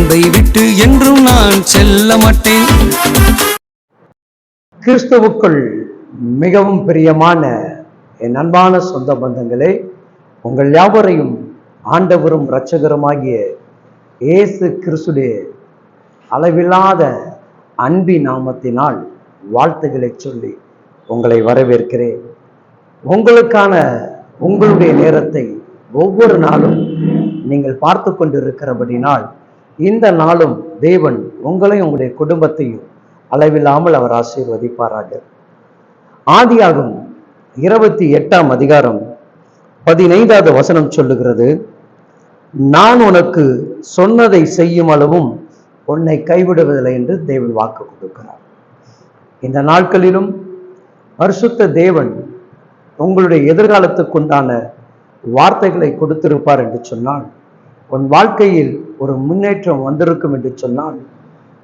அன்பை விட்டு என்றும் நான் செல்ல மாட்டேன். கிறிஸ்துவுக்குள் மிகவும் பிரியமான என் அன்பான சொந்த பந்தங்களே, உங்கள் யாவரையும் ஆண்டவரும் இரட்சகருமாகிய இயேசு கிறிஸ்துடைய அளவில்லாத அன்பின் நாமத்தினால் வாழ்த்துக்களை சொல்லி உங்களை வரவேற்கிறேன். உங்களுடைய நேரத்தை ஒவ்வொரு நாளும் நீங்கள் பார்த்து கொண்டிருக்கிறபடினால் இந்த நாளும் தேவன் உங்களையும் உங்களுடைய குடும்பத்தையும் அளவில்லாமல் அவர் ஆசீர்வதிப்பாராக. ஆதியாகமம் 28ஆம் அதிகாரம் 15வது வசனம் சொல்லுகிறது, நான் உனக்கு சொன்னதை செய்யும் அளவும் உன்னை கைவிடுவதில்லை என்று தேவன் வாக்கு கொடுக்கிறார். இந்த நாட்களிலும் பரிசுத்த தேவன் உங்களுடைய எதிர்காலத்துக்குண்டான வார்த்தைகளை கொடுத்திருப்பார் என்று சொன்னால், உன் வாழ்க்கையில் ஒரு முன்னேற்றம் வந்திருக்கும் என்று சொன்னால்,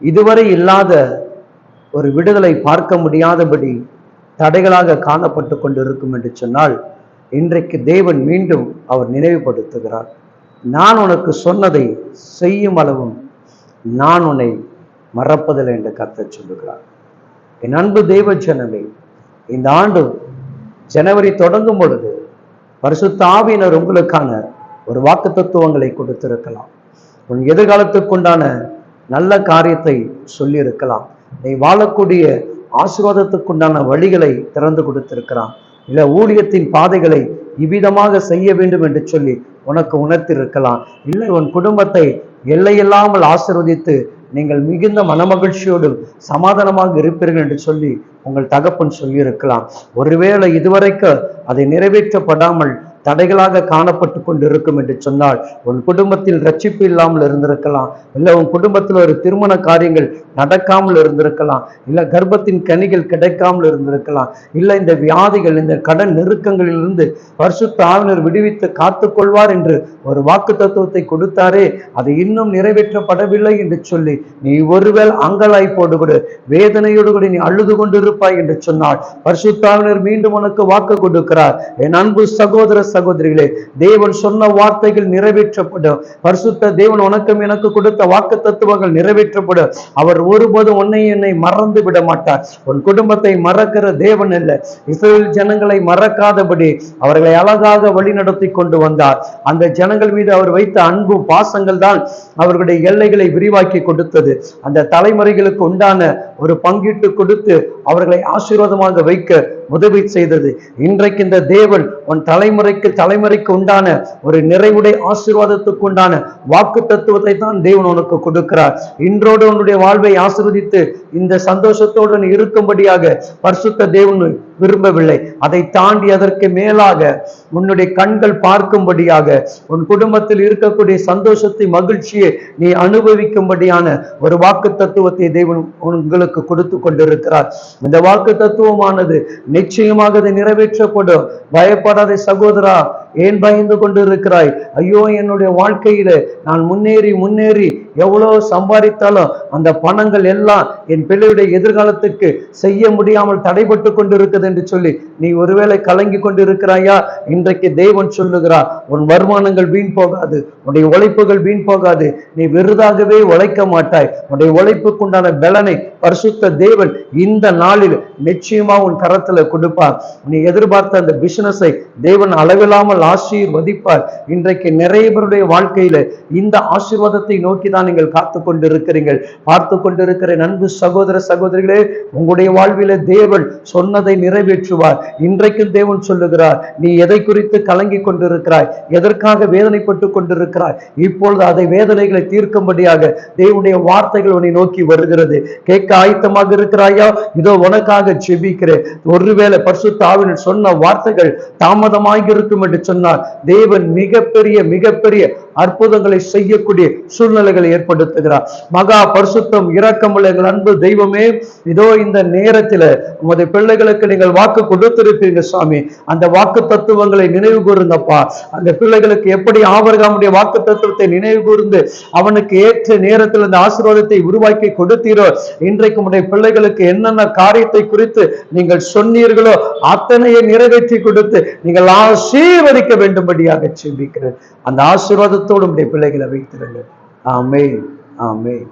இதுவரை இல்லாத ஒரு விடுதலை பார்க்க முடியாதபடி தடைகளாக காணப்பட்டு கொண்டிருக்கும் என்று சொன்னால், இன்றைக்கு தேவன் மீண்டும் அவர் நினைவுபடுத்துகிறார். நான் உனக்கு சொன்னதை செய்யும் அளவும் நான் உன்னை மறப்பதில்லை என்று கர்த்தர் சொல்லுகிறார். என் அன்பு தேவ ஜனமே, இந்த ஆண்டு ஜனவரி தொடங்கும் பொழுது பரிசுத்த ஆவியினர் உங்களுக்கான ஒரு வாக்கு தத்துவங்களை கொடுத்திருக்கலாம். உன் எதிர்காலத்துக்குண்டான நல்ல காரியத்தை சொல்லி இருக்கலாம். நீ வாழக்கூடிய ஆசீர்வாதத்துக்குண்டான வழிகளை திறந்து கொடுத்திருக்கிறான். இல்ல ஊழியத்தின் பாதைகளை இவ்விதமாக செய்ய வேண்டும் என்று சொல்லி உனக்கு உணர்த்திருக்கலாம். இல்லை உன் குடும்பத்தை எல்லையில்லாமல் ஆசீர்வதித்து நீங்கள் மிகுந்த மனமகிழ்ச்சியோடும் சமாதானமாக இருப்பீர்கள் என்று சொல்லி உங்கள் தகப்பன் சொல்லியிருக்கலாம். ஒருவேளை இதுவரைக்கும் அதை நிறைவேற்றப்படாமல் தடைகளாக காணப்பட்டு கொண்டிருக்கும் என்று சொன்னால், உன் குடும்பத்தில் ரட்சிப்பு இல்லாமல் இருந்திருக்கலாம். இல்லை உன் குடும்பத்தில் ஒரு திருமண காரியங்கள் நடக்காமல் இருந்திருக்கலாம். இல்லை கர்ப்பத்தின் கனிகள் கிடைக்காமல் இருந்திருக்கலாம். இல்லை இந்த வியாதிகள், இந்த கடன் நெருக்கங்களிலிருந்து பரிசுத்த ஆவினர் விடுவித்து காத்துக்கொள்வார் என்று ஒரு வாக்கு தத்துவத்தை கொடுத்தாரே, அது இன்னும் நிறைவேற்றப்படவில்லை என்று சொல்லி நீ ஒருவேளை அங்கலாய்ப்போடு கூட வேதனையோடு கூட நீ அழுது கொண்டிருப்பாய் என்று சொன்னால், பரிசுத்த ஆவினர் மீண்டும் உனக்கு வாக்கு கொடுக்கிறார். என் அன்பு சகோதர சகோதரிகளே, தேவன் சொன்ன வார்த்தைகள் நிறைவேற்றப்படும். பரிசுத்த தேவன் உனக்கும் எனக்கு கொடுத்த வாக்கு தத்துவங்கள் நிறைவேற்றப்படும். அவர் ஒருபோதும் என்னை மறந்து விட மாட்டார். உன் குடும்பத்தை மறக்கிற தேவன் அல்ல. இஸ்ரவேல் ஜனங்களை மறக்காதபடி அவர்களை அழகாக வழி நடத்தி கொண்டு வந்தார். அந்த ஜனங்கள் மீது அவர் வைத்த அன்பும் பாசங்கள் தான் அவர்களுடைய எல்லைகளை விரிவாக்கி கொடுத்தது. அந்த தலைமுறைகளுக்கு உண்டான ஒரு பங்கீட்டு கொடுத்து அவர்களை ஆசீர்வாதமாக வைக்க உதவி செய்தது. இன்றைக்கு இந்த தேவன் உன் தலைமுறைக்கு உண்டான ஒரு நிறைவுடைய ஆசீர்வாதத்துக்கு உண்டான வாக்கு தத்துவத்தை தான் தேவன் உனக்கு கொடுக்கிறார். இன்றோடு உன்னுடைய வாழ்வை ஆசீர்வதித்து இந்த சந்தோஷத்தோடு நீ இருக்கும்படியாக பரிசுத்த தேவன் விரும்பவில்லை. அதை தாண்டி அதற்கு மேலாக உன்னுடைய கண்கள் பார்க்கும்படியாக உன் குடும்பத்தில் இருக்கக்கூடிய சந்தோஷத்தை மகிழ்ச்சியை நீ அனுபவிக்கும்படியான ஒரு வாக்கு தத்துவத்தை தேவன் உங்களுக்கு கொடுத்து கொண்டிருக்கிறார். இந்த வாக்கு தத்துவமானது நிச்சயமாக அதை நிறைவேற்றப்படும். பயப்படாத சகோதரா, ஏன் பயந்து கொண்டு இருக்கிறாய்? ஐயோ, என்னுடைய வாழ்க்கையில நான் முன்னேறி எவ்வளவு சம்பாதித்தாலும் அந்த பணங்கள் எல்லாம் என் பிள்ளையுடைய எதிர்காலத்துக்கு செய்ய முடியாமல் தடைபட்டு கொண்டிருக்கிறது என்று சொல்லி நீ ஒருவேளை கலங்கி கொண்டு இருக்கிறாயா? இன்றைக்கு தேவன் சொல்லுகிறார், உன் வருமானங்கள் வீண் போகாது, உன்னுடைய உழைப்புகள் வீண் போகாது. நீ வெறுதாகவே உழைக்க மாட்டாய். உன்னுடைய உழைப்புக்குண்டான பலனை பரிசுத்த தேவன் இந்த நாளில் நிச்சயமா உன் கரத்துல கொடுப்பார். நீ எதிர்பார்த்த அந்த பிசினஸை தேவன் அளவில்லாமல் ஆசீர்வதிப்பார். இன்றைக்கு நிறைய பேருடைய வாழ்க்கையில இந்த ஆசீர்வாதத்தை நோக்கி தான் நீங்கள் காத்து கொண்டிருக்கிறீர்கள். பார்த்து கொண்டிருக்கிற அன்பு சகோதர சகோதரிகளே, உங்களுடைய வாழ்வில தேவன் சொன்னதை நிறைவேற்றுவார். இன்றைக்கும் தேவன் சொல்லுகிறார், நீ எதை குறித்து கலங்கி கொண்டிருக்கிறாய், எதற்காக வேதனைப்பட்டு கொண்டிருக்கிறாய், இப்பொழுது அதை வேதனைகளை தீர்க்கும்படியாக தேவனுடைய வார்த்தைகள் உன்னை நோக்கி வருகிறது. கேட்க ஆயத்தமாக இருக்கிறாயா? இதோ உனக்காக ஜெபிக்கிறேன். ஒருவேளை பரிசுத்த ஆவியானவர் சொன்ன வார்த்தைகள் தாமதமாக இருக்கும் என்று சொன்னார், தேவன் மிகப்பெரிய அற்புதங்களை செய்யக்கூடிய சூழ்நிலைகளை ஏற்படுத்துகிறார். மகா பரிசுத்தம் இரக்கமுள்ள எங்கள் அன்பு தெய்வமே, இதோ இந்த நேரத்தில் உமது பிள்ளைகளுக்கு நீங்கள் வாக்கு கொடுத்திருப்பீங்க சுவாமி. அந்த வாக்கு தத்துவங்களை நினைவு கூர்ந்தப்பா. அந்த பிள்ளைகளுக்கு எப்படி ஆபிரகாமுடைய வாக்கு தத்துவத்தை நினைவு கூர்ந்து அவனுக்கு ஏற்ற நேரத்தில் அந்த ஆசீர்வாதத்தை உருவாக்கி கொடுத்தீரோ, இன்றைக்கு உடைய பிள்ளைகளுக்கு என்னென்ன காரியத்தை குறித்து நீங்கள் சொன்னீர்களோ அத்தனையை நிறைவேற்றி கொடுத்து நீங்கள் ஆசீர்வதிக்க வேண்டும்படியாக ஜெபிக்கிறேன். அந்த ஆசீர்வாதத்தோடு உடைய பிள்ளைகளை வைத்திருங்கள். ஆமென். ஆமென்.